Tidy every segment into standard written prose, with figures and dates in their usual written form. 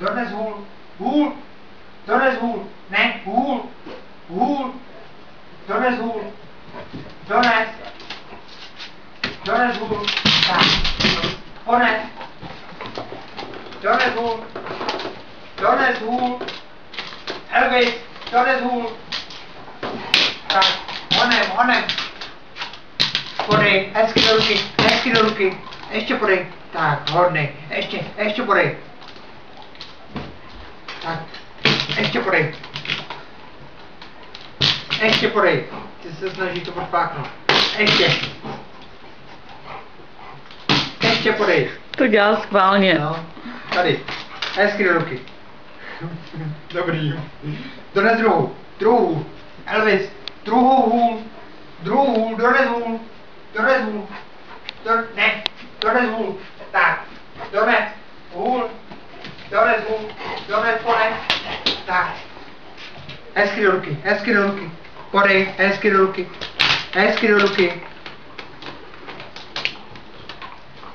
Dones hůl. Hůl. Dones hůl. Ne, hůl. Hůl. Dones hůl. Dones. Dones hůl. Tak. Pones. Dones hůl. Dones hůl. Elvis. Dones hůl. Tak. Honem. Podej. Hezky do ruky. Hezky do ruky. Ještě podej. Tak, hodnej. Ještě podej. Tak. Ještě podej. Ještě podej. Ty se snaží to podpáknout. Ještě podej. To dělá schválně. No, tady. Hezky do ruky. Dobrý. Dones druhou. Druhou. Elvis. Druhou hůl. Druhou hůl. Dones hůl. Dones hůl. Ne. Dones hůl. Tak. Dones. Hůl. Dones hůl. Dones pones. Tak. Hezky do ruky. Hezky do ruky. Podej. Hezky do ruky. Hezky do ruky.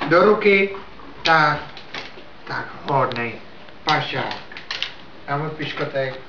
Do ruky. Tak. Tak, hodnej. Pašák. A můj piškotek.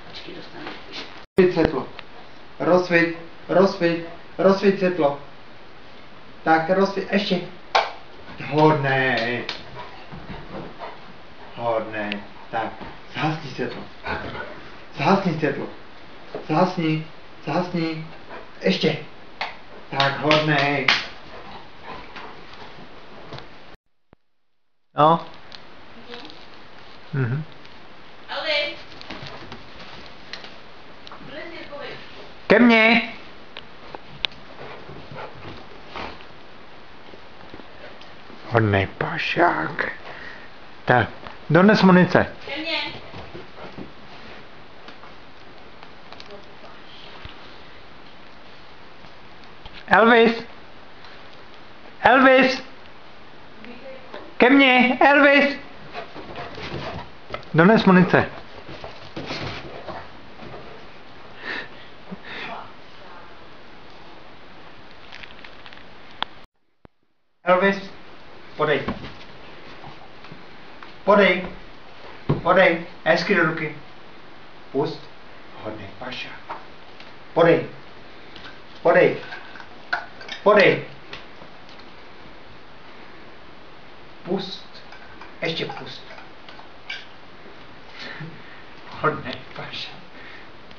Počkej, dostanu. Světlo. Rozsvít světlo. Tak, ještě. Hodnej. Tak, zhasni světlo. Zhasni. Ještě. Tak, hodnej. No. Mhm. Ke mně. Hodnej pašák. Tak, dones munice. Ke mně. Elvis. Ke mně, Elvis. Dones munice. Elvis, podej, hezky do ruky. Pust, hodnej pašák. Podej. Pust, ještě pust. Hodnej pašák.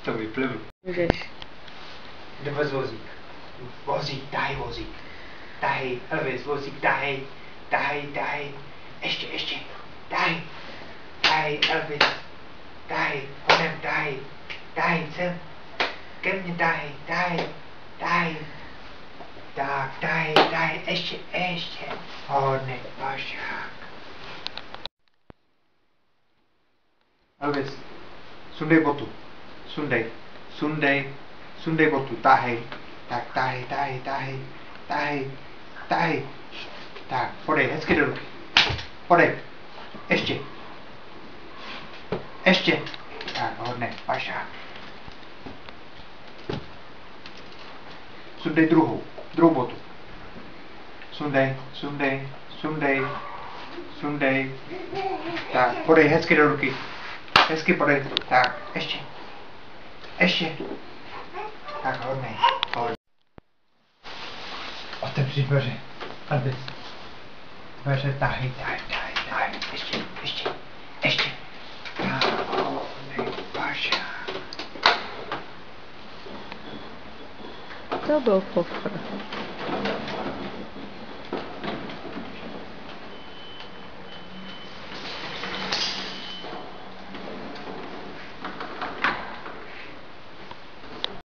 To vyplivl. Můžeš. Jdeme vozík. Tahej vozík. Tahej, Elvis, vozík, tahej. Ještě. Tahej, Elvis. Tahej, honem, tahej, sem. Ke mně, tahej. Tak, tahej, ještě. Hodnej pašák. Elvis, sundej botu. Sundej botu, tahej. Tak, tahej. Tak, podej, hezky do ruky. Podej. Ještě. Tak, hodně, pašák. Sundej druhou botu. Sundej. Tak, podej, hezky do ruky. Podej. Tak, ještě. Tak, hodně. Otevři dveře. Elvis. Dveře, tahej. Ještě. Tak, hodnej pašák. To byl fofr.